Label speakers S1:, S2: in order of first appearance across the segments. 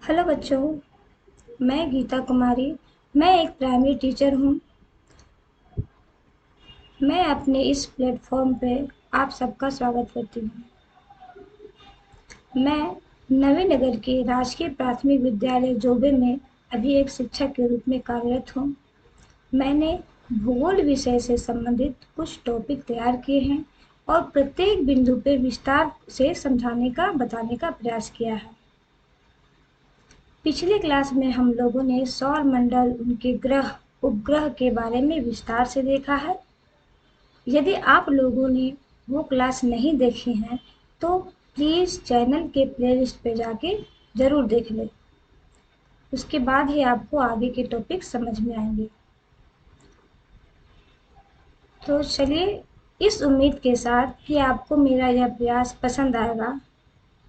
S1: Hello बच्चों, मैं गीता कुमारी। मैं एक प्राइमरी टीचर हूँ। मैं अपने इस प्लेटफॉर्म पे आप सबका स्वागत करती हूँ। मैं नवीनगर के राजकीय प्राथमिक विद्यालय जोबे में अभी एक शिक्षक के रूप में कार्यरत हूँ। मैंने भूगोल विषय से संबंधित कुछ टॉपिक तैयार किए हैं और प्रत्येक बिंदु पे विस्तार से बताने का प्रयास किया है। पिछले क्लास में हम लोगों ने सौर मंडल, उनके ग्रह, उपग्रह के बारे में विस्तार से देखा है। यदि आप लोगों ने वो क्लास नहीं देखी है तो प्लीज़ चैनल के प्लेलिस्ट पे जाके ज़रूर देख लें। उसके बाद ही आपको आगे के टॉपिक समझ में आएंगे। तो चलिए, इस उम्मीद के साथ कि आपको मेरा यह प्रयास पसंद आएगा,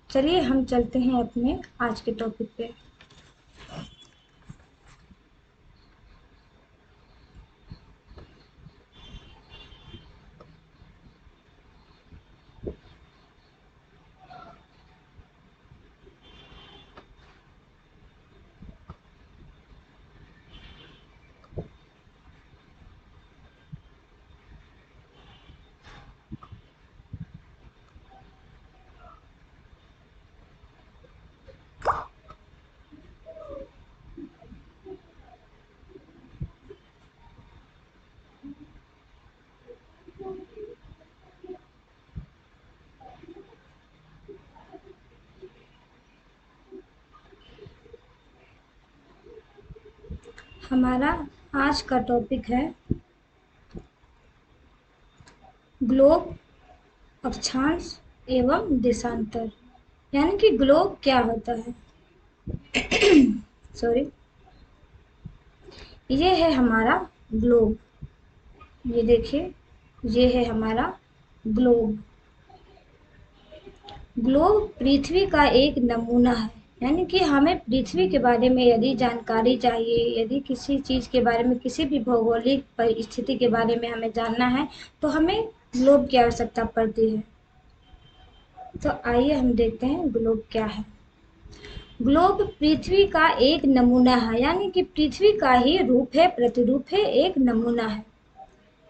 S1: चलिए हम चलते हैं अपने आज के टॉपिक पे। हमारा आज का टॉपिक है ग्लोब, अक्षांश एवं देशांतर। यानी कि ग्लोब क्या होता है। सॉरी, ये है हमारा ग्लोब। ये देखिए, ये है हमारा ग्लोब। ग्लोब पृथ्वी का एक नमूना है। यानी कि हमें पृथ्वी के बारे में यदि जानकारी चाहिए, यदि किसी चीज़ के बारे में, किसी भी भौगोलिक परिस्थिति के बारे में हमें जानना है तो हमें ग्लोब की आवश्यकता पड़ती है। तो आइए हम देखते हैं ग्लोब क्या है। ग्लोब पृथ्वी का एक नमूना है। यानी कि पृथ्वी का ही रूप है, प्रतिरूप है, एक नमूना है।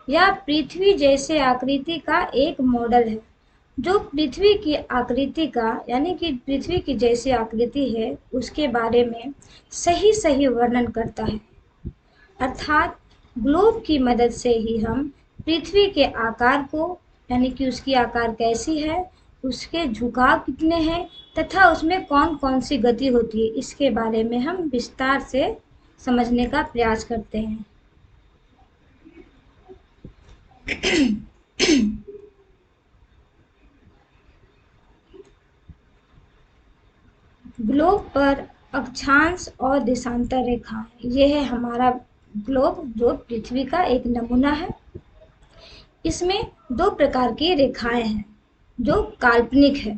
S1: यह पृथ्वी जैसे आकृति का एक मॉडल है जो पृथ्वी की आकृति का, यानी कि पृथ्वी की जैसी आकृति है उसके बारे में सही सही वर्णन करता है। अर्थात ग्लोब की मदद से ही हम पृथ्वी के आकार को, यानी कि उसकी आकार कैसी है, उसके झुकाव कितने हैं तथा उसमें कौन कौन सी गति होती है, इसके बारे में हम विस्तार से समझने का प्रयास करते हैं। ग्लोब पर अक्षांश और देशांतर रेखा, ये है हमारा ग्लोब जो पृथ्वी का एक नमूना है। इसमें दो प्रकार की रेखाएं हैं जो काल्पनिक है।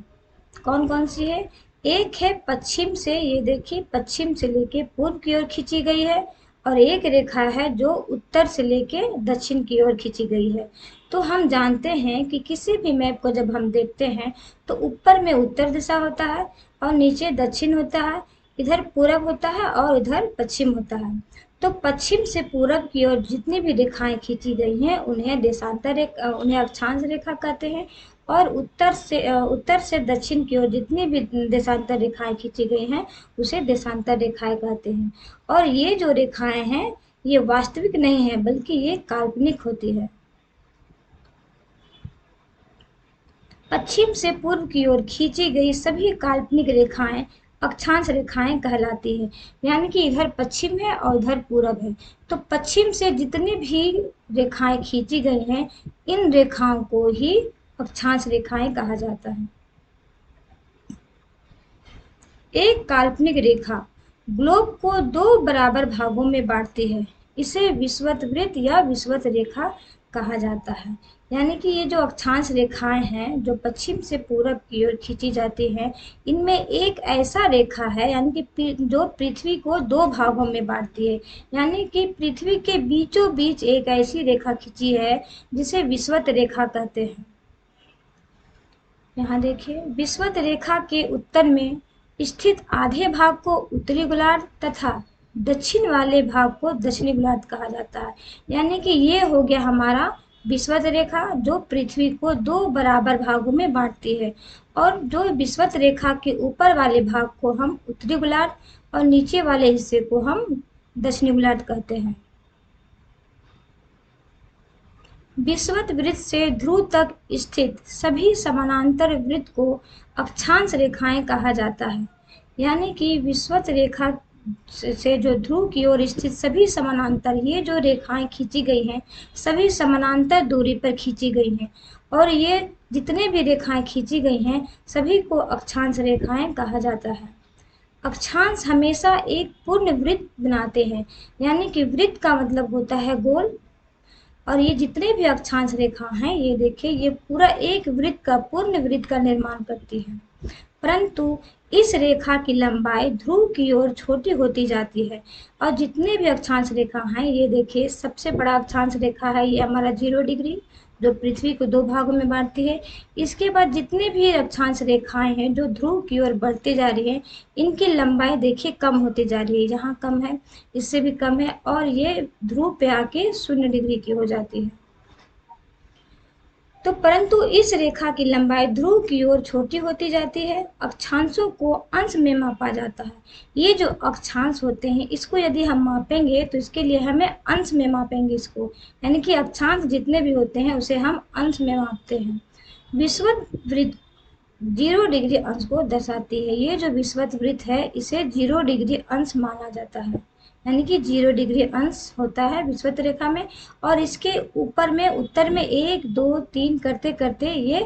S1: कौन कौन सी है? एक है पश्चिम से, ये देखिए पश्चिम से लेके पूर्व की ओर खींची गई है, और एक रेखा है जो उत्तर से लेके दक्षिण की ओर खींची गई है। तो हम जानते हैं कि किसी भी मैप को जब हम देखते हैं तो ऊपर में उत्तर दिशा होता है और नीचे दक्षिण होता है, इधर पूरब होता है और इधर पश्चिम होता है। तो पश्चिम से पूरब की ओर जितनी भी रेखाएं खींची गई हैं उन्हें अक्षांश रेखा कहते हैं, और उत्तर से दक्षिण की ओर जितनी भी देशांतर रेखाएं खींची गई हैं उसे देशांतर रेखाएं कहते हैं। और ये जो रेखाएं हैं ये वास्तविक नहीं है बल्कि ये काल्पनिक होती है। पश्चिम से पूर्व की ओर खींची गई सभी काल्पनिक रेखाएं अक्षांश रेखाएं कहलाती है। यानी कि इधर पश्चिम है और इधर पूरब है, तो पश्चिम से जितनी भी रेखाएं खींची गई हैं इन रेखाओं को ही अक्षांश रेखाएं कहा जाता है। एक काल्पनिक रेखा ग्लोब को दो बराबर भागों में बांटती है। इसे विषुवत या विषुवत रेखा कहा जाता है। यानी कि ये जो अक्षांश रेखाएं हैं जो पश्चिम से पूरब की ओर खींची जाती हैं, इनमें एक ऐसा रेखा है यानी कि जो पृथ्वी को दो भागों में बांटती है। यानी कि पृथ्वी के बीचों बीच एक ऐसी रेखा खींची है जिसे विषुवत रेखा कहते हैं। यहाँ देखिए, विषुवत रेखा के उत्तर में स्थित आधे भाग को उत्तरी गोलार्ध तथा दक्षिण वाले भाग को दक्षिणी गोलार्ध कहा जाता है। यानी कि ये हो गया हमारा विषुवत रेखा, जो पृथ्वी को दो बराबर भागों में बांटती है। और जो विषुवत रेखा के ऊपर वाले भाग को हम उत्तरी गोलार्ध और नीचे वाले हिस्से को हम दक्षिणी गोलार्ध कहते हैं। विषुवत वृत्त से ध्रुव तक स्थित सभी समानांतर वृत्त को अक्षांश रेखाएं कहा जाता है। यानी कि विषुवत रेखा से जो ध्रुव की ओर स्थित सभी समानांतर, ये जो रेखाएं खींची गई हैं सभी समानांतर दूरी पर खींची गई हैं, और ये जितने भी रेखाएं खींची गई हैं सभी को अक्षांश रेखाएं कहा जाता है। अक्षांश हमेशा एक पूर्ण वृत्त बनाते हैं। यानी कि वृत्त का मतलब होता है गोल, और ये जितने भी अक्षांश रेखा हैं, ये देखिए, ये पूरा एक वृत्त का, पूर्ण वृत्त का निर्माण करती है। परंतु इस रेखा की लंबाई ध्रुव की ओर छोटी होती जाती है। और जितने भी अक्षांश रेखा हैं, ये देखिए, सबसे बड़ा अक्षांश रेखा है ये हमारा 0 डिग्री, जो पृथ्वी को दो भागों में बांटती है। इसके बाद जितने भी अक्षांश रेखाएं हैं जो ध्रुव की ओर बढ़ती जा रही हैं, इनकी लंबाई देखिए कम होती जा रही है। यहाँ कम है, इससे भी कम है, और ये ध्रुव पे आके 0 डिग्री की हो जाती है। तो परंतु इस रेखा की लंबाई ध्रुव की ओर छोटी होती जाती है। अक्षांशों को अंश में मापा जाता है। ये जो अक्षांश होते हैं, इसको यदि हम मापेंगे तो इसके लिए हमें अंश में मापेंगे इसको। यानी कि अक्षांश जितने भी होते हैं उसे हम अंश में मापते हैं। विषुवत वृत्त 0 डिग्री अंश को दर्शाती है। ये जो विषुवत वृत्त है इसे 0 डिग्री अंश माना जाता है। यानी कि 0 डिग्री अंश होता है विषुवत रेखा में, और इसके ऊपर में उत्तर में 1 2 3 करते करते ये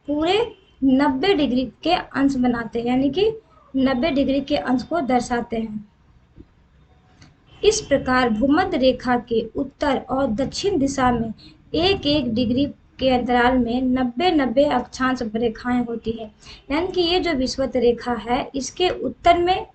S1: पूरे 90 डिग्री के अंश बनाते हैं। यानी कि 90 डिग्री के अंश को दर्शाते हैं। इस प्रकार भूमध्य रेखा के उत्तर और दक्षिण दिशा में 1-1 डिग्री के अंतराल में 90-90 अक्षांश रेखाएं होती है। यानी कि ये जो विषुवत रेखा है इसके उत्तर में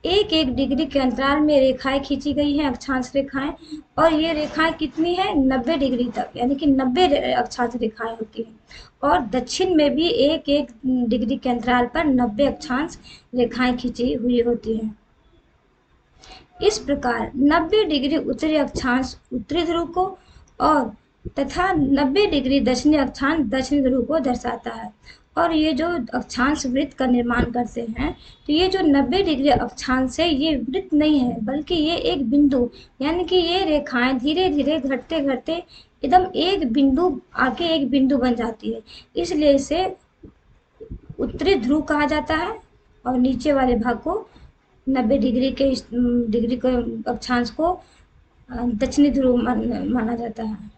S1: 1-1 डिग्री के अंतराल में रेखाएं खींची गई हैं, अक्षांश रेखाएं। और ये रेखाएं कितनी है, 90 डिग्री तक, यानी कि 90 अक्षांश रेखाएं होती हैं। और दक्षिण में भी 1-1 डिग्री के अंतराल पर 90 अक्षांश रेखाएं खींची हुई होती हैं। इस प्रकार 90 डिग्री उत्तरी अक्षांश उत्तरी ध्रुव को और तथा 90 डिग्री दक्षिणी अक्षांश दक्षिणी ध्रुव को दर्शाता है। और ये जो अक्षांश वृत्त का निर्माण करते हैं, तो ये जो 90 डिग्री अक्षांश है ये वृत्त नहीं है, बल्कि ये एक बिंदु, यानी कि ये रेखाएं धीरे धीरे घटते घटते एकदम एक बिंदु आके एक बिंदु बन जाती है। इसलिए इसे उत्तरी ध्रुव कहा जाता है, और नीचे वाले भाग को 90 डिग्री के अक्षांश को दक्षिणी ध्रुव माना जाता है।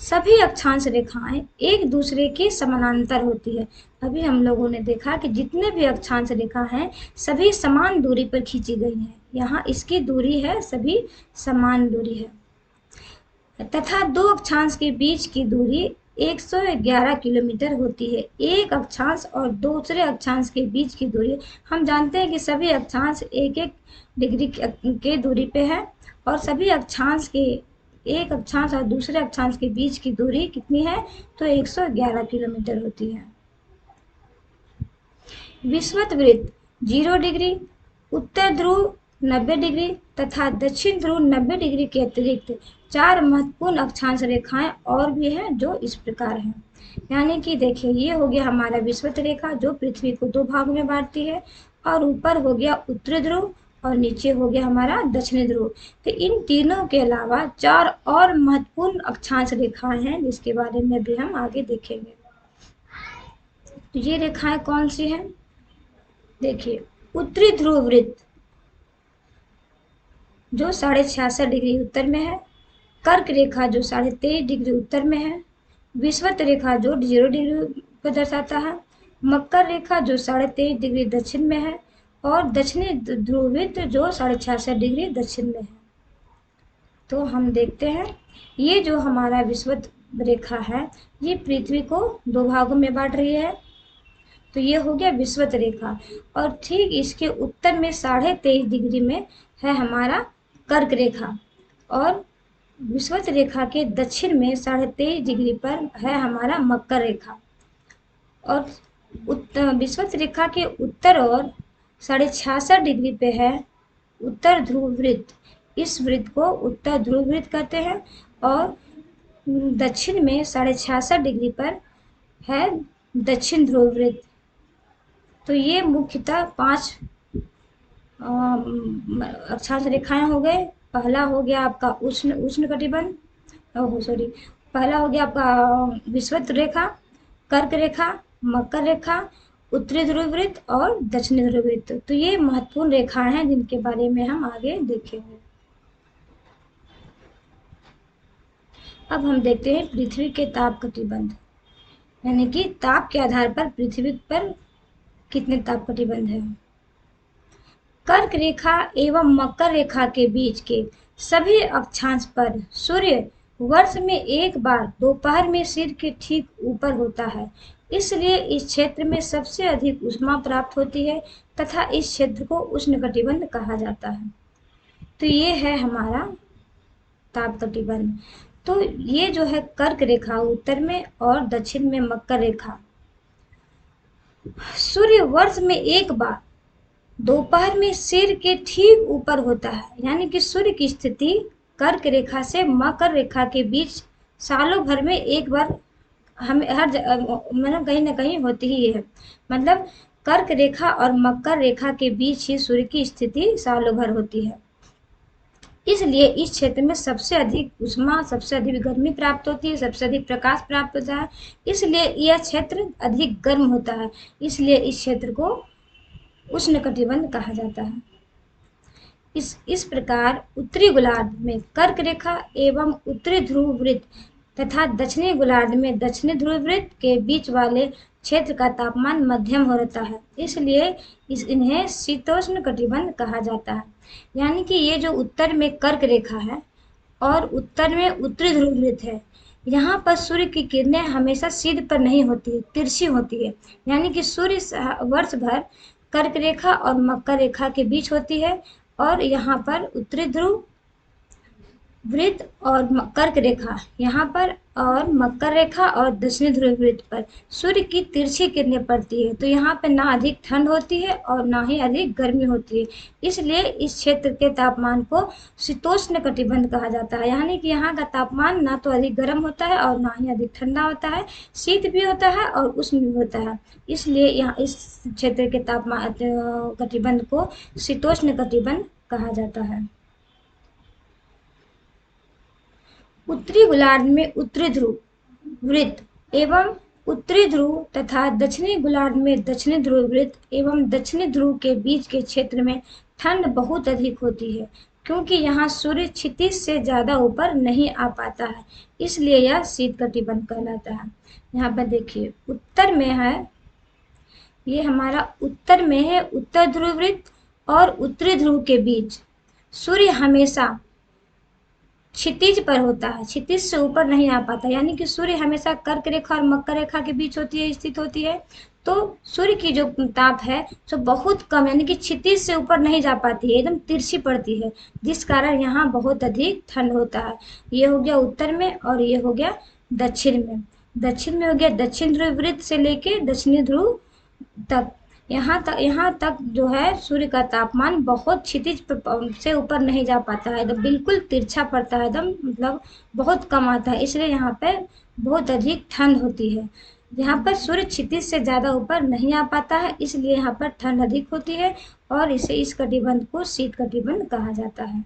S1: सभी अक्षांश रेखाएं एक दूसरे के समानांतर होती है। अभी हम लोगों ने देखा कि जितने भी अक्षांश रेखा हैं सभी समान दूरी पर खींची गई हैं। यहाँ इसकी दूरी है, सभी समान दूरी है। तथा दो अक्षांश के बीच की दूरी 111 किलोमीटर होती है। एक अक्षांश और दूसरे अक्षांश के बीच की दूरी, हम जानते हैं कि सभी अक्षांश 1-1 डिग्री के दूरी पे है, और सभी अक्षांश के एक अक्षांश और दूसरे अक्षांश के बीच की दूरी कितनी है, तो 111 किलोमीटर होती है। विषुवत वृत्त 0 डिग्री, उत्तर ध्रुव 90 डिग्री तथा दक्षिण ध्रुव 90 डिग्री के अतिरिक्त 4 महत्वपूर्ण अक्षांश रेखाएं और भी हैं जो इस प्रकार हैं। यानी कि देखिए, ये हो गया हमारा विषुवत रेखा जो पृथ्वी को दो भागों में बांटती है, और ऊपर हो गया उत्तरी ध्रुव और नीचे हो गया हमारा दक्षिणी ध्रुव। तो इन तीनों के अलावा 4 और महत्वपूर्ण अक्षांश रेखाएं हैं जिसके बारे में भी हम आगे देखेंगे। तो ये रेखाएं कौन सी हैं, देखिए, उत्तरी ध्रुव वृत्त जो 66.5 डिग्री उत्तर में है, कर्क रेखा जो 23.5 डिग्री उत्तर में है, विषुवत रेखा जो 0 डिग्री को दर्शाता है, मकर रेखा जो 23.5 डिग्री दक्षिण में है, और दक्षिणी ध्रुवित जो 66.5 डिग्री दक्षिण में है। तो हम देखते हैं, ये जो हमारा विषुवत रेखा है ये पृथ्वी को दो भागों में बांट रही है। तो ये हो गया विषुवत रेखा, और ठीक इसके उत्तर में 23.5 डिग्री में है हमारा कर्क रेखा, और विषुवत रेखा के दक्षिण में 23.5 डिग्री पर है हमारा मकर रेखा। और विषुवत रेखा के उत्तर और 66.5 डिग्री पे है उत्तर ध्रुव वृत्त। इस वृत्त को उत्तर ध्रुव वृत्त कहते हैं। और दक्षिण में 66.5 डिग्री पर है दक्षिण ध्रुव वृत्त। तो ये मुख्यतः 5 अक्षांश रेखाएं हो गए। पहला हो गया आपका उष्ण कटिबंध, सॉरी, पहला हो गया आपका विषुवत रेखा, कर्क रेखा, मकर रेखा, उत्तरी ध्रुव वृत्त और दक्षिणी ध्रुव वृत्त। तो ये महत्वपूर्ण रेखाएं हैं जिनके बारे में हम आगे देखेंगे। अब हम देखते हैं पृथ्वी के ताप कटिबंध, यानी कि ताप के आधार पर पृथ्वी पर कितने ताप कटिबंध है। कर्क रेखा एवं मकर रेखा के बीच के सभी अक्षांश पर सूर्य वर्ष में एक बार दोपहर में सिर के ठीक ऊपर होता है, इसलिए इस क्षेत्र में सबसे अधिक ऊष्मा प्राप्त होती है तथा इस क्षेत्र को उष्णकटिबंध कहा जाता है। तो ये है हमारा ताप कटिबंध। तो ये जो है कर्क रेखा उत्तर में और दक्षिण में मकर रेखा, सूर्य वर्ष में एक बार दोपहर में सिर के ठीक ऊपर होता है, यानी कि सूर्य की स्थिति कर्क रेखा से मकर रेखा के बीच सालों भर में एक बार हमें हर मतलब कहीं ना कहीं होती ही है। मतलब कर्क रेखा और मकर रेखा के बीच ही सूर्य की स्थिति सालों भर होती है, इसलिए इस क्षेत्र में सबसे अधिक ऊष्मा, सबसे अधिक गर्मी प्राप्त होती है, सबसे अधिक प्रकाश प्राप्त होता है, इसलिए यह क्षेत्र अधिक गर्म होता है, इसलिए इस क्षेत्र को उष्णकटिबंध कहा जाता है। इस प्रकार उत्तरी गोलार्ध में कर्क रेखा एवं उत्तरी ध्रुव वृत्त तथा दक्षिणी गोलार्ध में दक्षिणी ध्रुव वृत्त के बीच वाले क्षेत्र का तापमान मध्यम हो रहता है, इसलिए इन्हें शीतोष्ण कटिबंध कहा जाता है। यानी कि ये जो उत्तर में कर्क रेखा है और उत्तर में उत्तरी ध्रुव वृत्त है, यहाँ पर सूर्य की किरणें हमेशा सीधे पर नहीं होती है, तिरछी होती है। यानी कि सूर्य वर्ष भर कर्क रेखा और मकर रेखा के बीच होती है और यहाँ पर उत्तरी ध्रुव वृत्त और कर्क रेखा यहाँ पर और मकर रेखा और दक्षिणी ध्रुव वृत्त पर सूर्य की तिरछी किरणें पड़ती है, तो यहाँ पे ना अधिक ठंड होती है और ना ही अधिक गर्मी होती है, इसलिए इस क्षेत्र के तापमान को शीतोष्ण कटिबंध कहा जाता है। यानी कि यहाँ का तापमान ना तो अधिक गर्म होता है और ना ही अधिक ठंडा होता है, शीत भी होता है और उष्ण भी होता है, इसलिए यहाँ इस क्षेत्र के तापमान कटिबंध को शीतोष्ण कटिबंध कहा जाता है। उत्तरी गोलार्ध में उत्तरी ध्रुव वृत्त एवं उत्तरी ध्रुव तथा दक्षिणी गोलार्ध में दक्षिणी ध्रुव वृत्त एवं दक्षिणी ध्रुव के बीच के क्षेत्र में ठंड बहुत अधिक होती है, क्योंकि यहाँ सूर्य क्षितिज से ज्यादा ऊपर नहीं आ पाता है, इसलिए यह शीत कटिबंध कहलाता है। यहाँ पर देखिए उत्तर में है, ये हमारा उत्तर में है उत्तर ध्रुव वृत्त और उत्तरी ध्रुव के बीच सूर्य हमेशा क्षितिज पर होता है, क्षितिज से ऊपर नहीं आ पाता, यानी कि सूर्य हमेशा कर्क रेखा और मकर रेखा के बीच होती है, स्थित होती है, तो सूर्य की जो ताप है जो बहुत कम, यानी कि क्षितिज से ऊपर नहीं जा पाती है, एकदम तिरछी पड़ती है, जिस कारण यहाँ बहुत अधिक ठंड होता है। ये हो गया उत्तर में और ये हो गया दक्षिण में। दक्षिण में हो गया दक्षिण ध्रुव वृत्त से लेके दक्षिणी ध्रुव तक, यहाँ तक जो है सूर्य का तापमान बहुत क्षितिज से ऊपर नहीं जा पाता है, एकदम बिल्कुल तिरछा पड़ता है, एकदम मतलब बहुत कम आता है, इसलिए यहाँ पे बहुत अधिक ठंड होती है। यहाँ पर सूर्य क्षितिज से ज्यादा ऊपर नहीं आ पाता है, इसलिए यहाँ पर ठंड अधिक होती है और इस कटिबंध को शीत कटिबंध कहा जाता है।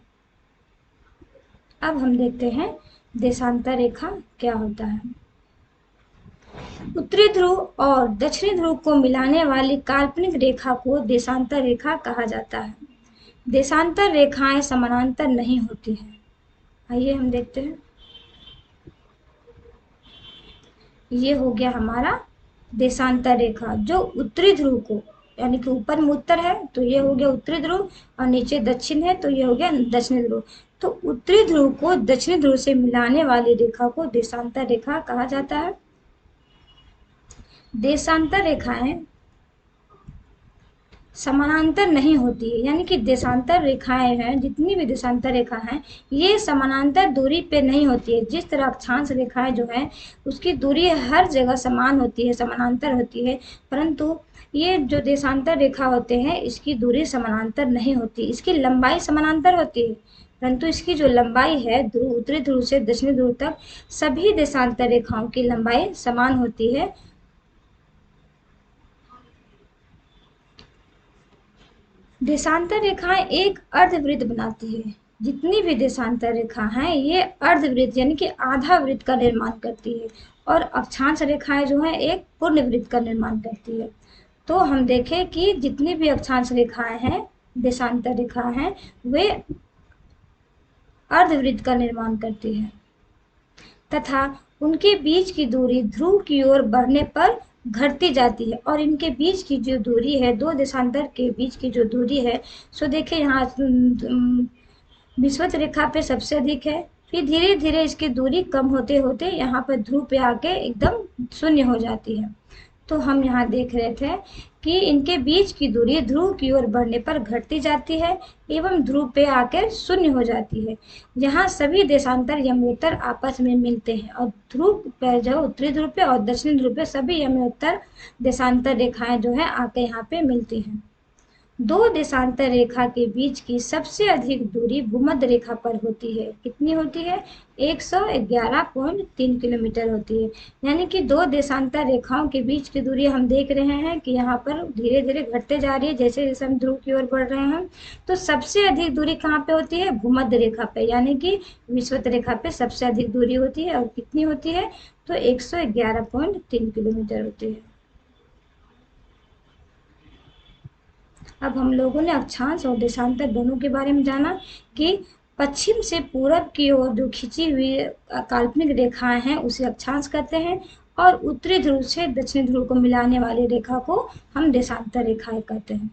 S1: अब हम देखते हैं देशांतर रेखा क्या होता है। उत्तरी ध्रुव और दक्षिणी ध्रुव को मिलाने वाली काल्पनिक रेखा को देशांतर रेखा कहा जाता है। देशांतर रेखाएं समानांतर नहीं होती हैं। आइए हम देखते हैं। ये हो गया हमारा देशांतर रेखा, जो उत्तरी ध्रुव को, यानी कि ऊपर में उत्तर है तो ये हो गया उत्तरी ध्रुव और नीचे दक्षिण है तो ये हो गया दक्षिणी ध्रुव। तो उत्तरी ध्रुव को दक्षिणी ध्रुव से मिलाने वाली रेखा को देशांतर रेखा कहा जाता है। देशांतर रेखाएं समानांतर नहीं होती है, यानी कि देशांतर रेखाएं हैं, जितनी भी देशांतर रेखा हैं ये समानांतर दूरी पे नहीं होती है। जिस तरह अक्षांश रेखाएं जो है उसकी दूरी हर जगह समान होती है, समानांतर होती है, परंतु ये जो देशांतर रेखा होते हैं इसकी दूरी समानांतर नहीं होती। इसकी लंबाई समानांतर होती है, परंतु इसकी जो लंबाई है ध्रुव, उत्तरी ध्रुव से दक्षिणी ध्रुव तक सभी देशांतर रेखाओं की लंबाई समान होती है। देशांतर रेखाएं एक अर्धवृत्त बनाती है। जितनी भी देशांतर रेखा हैं ये अर्धवृत्त यानी कि आधा वृत्त का निर्माण करती है, और अक्षांश रेखाएं जो है एक पूर्ण वृत्त का निर्माण करती है। तो हम देखें कि जितनी भी अक्षांश रेखाएं हैं, देशांतर रेखा हैं, वे अर्धवृत्त का निर्माण करती है तथा उनके बीच की दूरी ध्रुव की ओर बढ़ने पर घटती जाती है। और इनके बीच की जो दूरी है, दो देशांतर के बीच की जो दूरी है, सो देखिए यहाँ विषुवत रेखा पे सबसे अधिक है, फिर धीरे धीरे इसकी दूरी कम होते होते यहाँ पर ध्रुव पे आके एकदम शून्य हो जाती है। तो हम यहाँ देख रहे थे कि इनके बीच की दूरी ध्रुव की ओर बढ़ने पर घटती जाती है एवं ध्रुव पे आकर शून्य हो जाती है। यहाँ सभी देशांतर यमोत्तर आपस में मिलते हैं, और ध्रुव पे जो उत्तरी ध्रुव पे और दक्षिणी ध्रुव पे सभी यमोत्तर देशांतर रेखाएं जो है आके यहाँ पे मिलती हैं। दो देशांतर रेखा के बीच की सबसे अधिक दूरी भूमध्य रेखा पर होती है। कितनी होती है? 111.3 किलोमीटर होती है। यानी कि दो देशांतर रेखाओं के बीच की दूरी हम देख रहे हैं कि यहाँ पर धीरे धीरे घटते जा रही है जैसे जैसे हम ध्रुव की ओर बढ़ रहे हैं। तो सबसे अधिक दूरी कहाँ पे होती है? भूमध्य रेखा पे, यानी कि विषुवत रेखा पे सबसे अधिक दूरी होती है। और कितनी होती है? तो 111.3 किलोमीटर होती है। अब हम लोगों ने अक्षांश और देशांतर दोनों के बारे में जाना कि पश्चिम से पूरब की ओर जो खिंची हुई काल्पनिक रेखाएं हैं उसे अक्षांश कहते हैं, और उत्तरी ध्रुव से दक्षिणी ध्रुव को मिलाने वाली रेखा को हम देशांतर रेखाएं कहते हैं।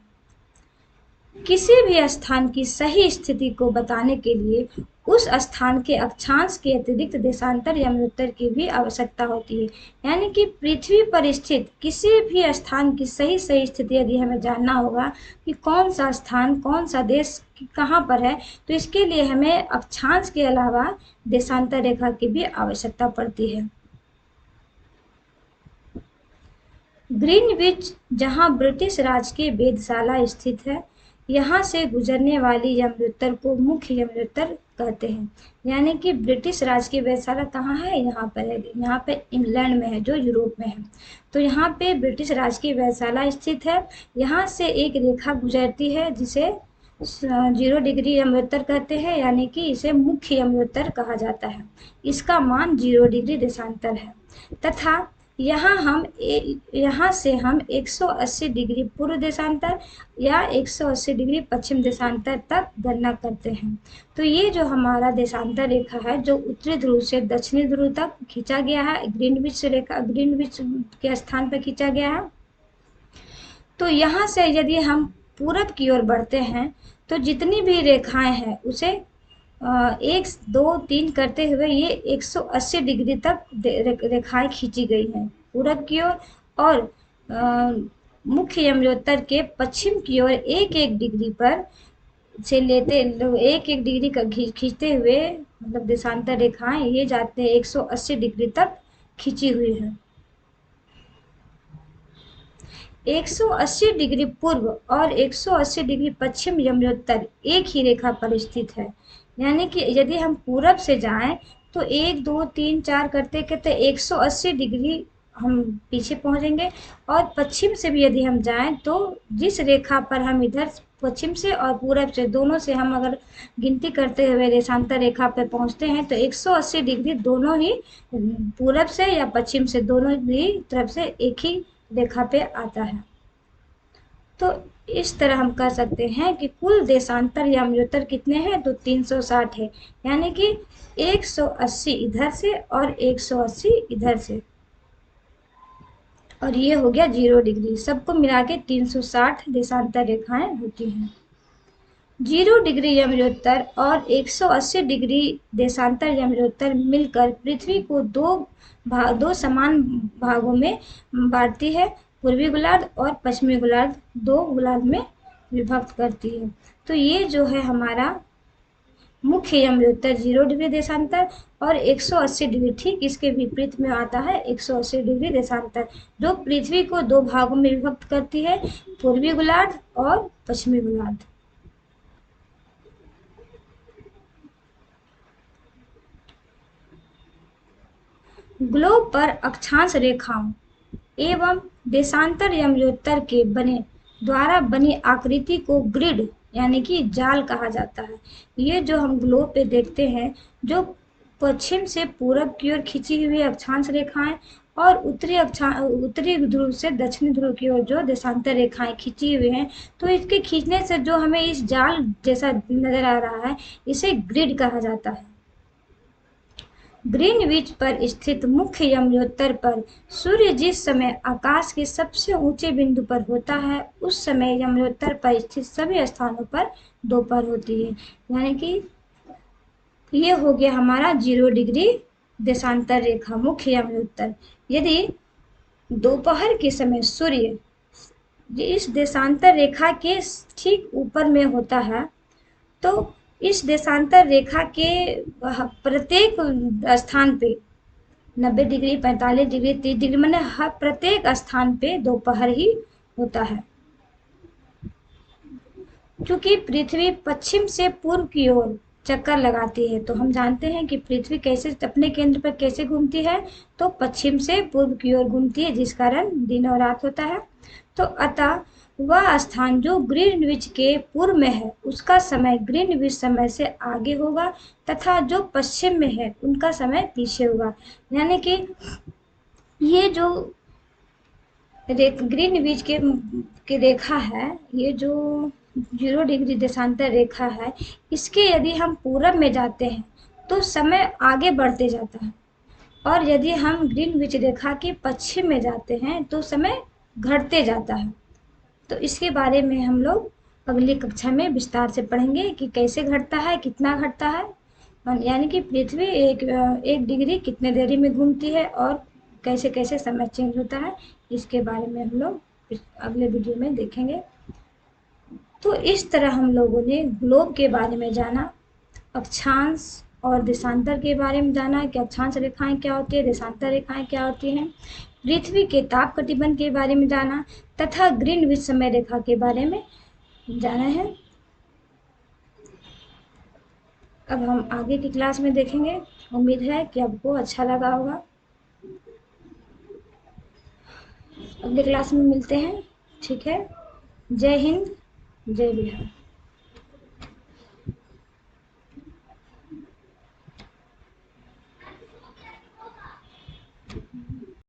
S1: किसी भी स्थान की सही स्थिति को बताने के लिए उस स्थान के अक्षांश के अतिरिक्त देशांतर यमोत्तर की भी आवश्यकता होती है। यानी कि पृथ्वी पर स्थित किसी भी स्थान की सही स्थिति यदि हमें जानना होगा कि कौन सा स्थान, कौन सा देश कहाँ पर है, तो इसके लिए हमें अक्षांश के अलावा देशांतर रेखा की भी आवश्यकता पड़ती है। ग्रीनविच, जहाँ ब्रिटिश राज की वेधशाला स्थित है, यहाँ से गुजरने वाली यमोत्तर को मुख्य यमोत्तर कहते हैं। यानी कि ब्रिटिश राज की वेधशाला कहाँ है? यहाँ पर है, यहाँ पे इंग्लैंड में है, जो यूरोप में है। तो यहाँ पे ब्रिटिश राज की वेधशाला स्थित है। यहाँ से एक रेखा गुजरती है जिसे 0 डिग्री यमोत्तर कहते हैं, यानी कि इसे मुख्य यमोत्तर कहा जाता है। इसका मान 0 डिग्री देशांतर है तथा यहाँ से हम 180 डिग्री पूर्व देशांतर या 180 डिग्री पश्चिम देशांतर तक गणना करते हैं। तो ये जो हमारा देशांतर रेखा है जो उत्तरी ध्रुव से दक्षिणी ध्रुव तक खींचा गया है, ग्रीनविच रेखा, ग्रीनविच के स्थान पर खींचा गया है। तो यहाँ से यदि हम पूरब की ओर बढ़ते हैं तो जितनी भी रेखाएं हैं उसे 1, 2, 3 करते हुए ये 180 डिग्री तक रेखाएं खींची गई हैं पूरब की ओर, और मुख्य यमोत्तर के पश्चिम की ओर 1-1 डिग्री पर से लेते 1-1 डिग्री का खींचते हुए, मतलब देशांतर रेखाएं ये जाते हैं 180 डिग्री तक खींची हुई है। 180 डिग्री पूर्व और 180 डिग्री पश्चिम यमोत्तर एक ही रेखा पर स्थित है। यानी कि यदि हम पूरब से जाएं तो 1, 2, 3, 4 करते करते 180 डिग्री हम पीछे पहुंचेंगे, और पश्चिम से भी यदि हम जाएं तो जिस रेखा पर हम इधर पश्चिम से और पूरब से दोनों से हम अगर गिनती करते हुए देशांतर रेखा पर पहुंचते हैं तो 180 डिग्री दोनों ही पूरब से या पश्चिम से दोनों ही तरफ से एक ही रेखा पे आता है। तो इस तरह हम कह सकते हैं कि कुल देशांतर यमोत्तर कितने हैं? तो 360 है, यानी कि 180 इधर से और 180 इधर से, और ये हो गया 0 डिग्री। सबको मिला के 360 देशांतर रेखाएं होती हैं। 0 डिग्री यमोत्तर और 180 डिग्री देशांतर यमोत्तर मिलकर पृथ्वी को दो समान भागों में बांटती है, पूर्वी गोलार्ध और पश्चिमी गोलार्ध, 2 गोलार्ध में विभक्त करती है। तो ये जो है हमारा मुख्य यमलोत्तर 0 डिग्री देशांतर, और 180 डिग्री ठीक इसके विपरीत में आता है 180 डिग्री देशांतर, जो पृथ्वी को दो भागों में विभक्त करती है, पूर्वी गोलार्ध और पश्चिमी गोलार्ध। ग्लोब पर अक्षांश रेखाओं एवं देशांतर यमलोत्तर के द्वारा बनी आकृति को ग्रिड यानी कि जाल कहा जाता है। ये जो हम ग्लोब पे देखते हैं, जो पश्चिम से पूरब की ओर खींची हुई अक्षांश रेखाएं और उत्तरी ध्रुव से दक्षिणी ध्रुव की ओर जो देशांतर रेखाएं खींची हुई हैं, तो इसके खींचने से जो हमें इस जाल जैसा नजर आ रहा है, इसे ग्रिड कहा जाता है। ग्रीनविच पर स्थित मुख्य यमलोत्तर पर सूर्य जिस समय आकाश के सबसे ऊंचे बिंदु पर होता है, उस समय यमलोत्तर पर स्थित सभी स्थानों पर दोपहर होती है। यानी कि ये हो गया हमारा 0 डिग्री देशांतर रेखा मुख्य यमलोत्तर। यदि दोपहर के समय सूर्य इस देशांतर रेखा के ठीक ऊपर में होता है, तो इस देशांतर रेखा के प्रत्येक स्थान पे 90 डिग्री, 45 डिग्री, 30 डिग्री, मैंने हर प्रत्येक स्थान पे दोपहर ही होता है। क्योंकि पृथ्वी पश्चिम से पूर्व की ओर चक्कर लगाती है, तो हम जानते हैं कि पृथ्वी कैसे अपने केंद्र पर कैसे घूमती है, तो पश्चिम से पूर्व की ओर घूमती है, जिस कारण दिन और रात होता है। तो अतः वह स्थान जो ग्रीनविच के पूर्व में है, उसका समय ग्रीनविच समय से आगे होगा, तथा जो पश्चिम में है उनका समय पीछे होगा। यानी कि ये जो ग्रीनविच के रेखा है, ये जो 0 डिग्री देशांतर रेखा है, इसके यदि हम पूरब में जाते हैं तो समय आगे बढ़ते जाता है, और यदि हम ग्रीनविच रेखा के पश्चिम में जाते हैं तो समय घटते जाता है। तो इसके बारे में हम लोग अगली कक्षा में विस्तार से पढ़ेंगे कि कैसे घटता है, कितना घटता है, यानी कि पृथ्वी एक डिग्री कितने देरी में घूमती है और कैसे कैसे समय चेंज होता है, इसके बारे में हम लोग अगले वीडियो में देखेंगे। तो इस तरह हम लोगों ने ग्लोब के बारे में जाना, अक्षांश और देशांतर के बारे में जाना कि अक्षांश रेखाएं क्या होती है, देशांतर रेखाएं क्या होती हैं, पृथ्वी के ताप कटिबंध के बारे में जाना, तथा ग्रीनविच समय रेखा के बारे में जाना है। अब हम आगे की क्लास में देखेंगे। उम्मीद है कि आपको अच्छा लगा होगा। अगले क्लास में मिलते हैं। ठीक है। जय हिंद, जय बिहार।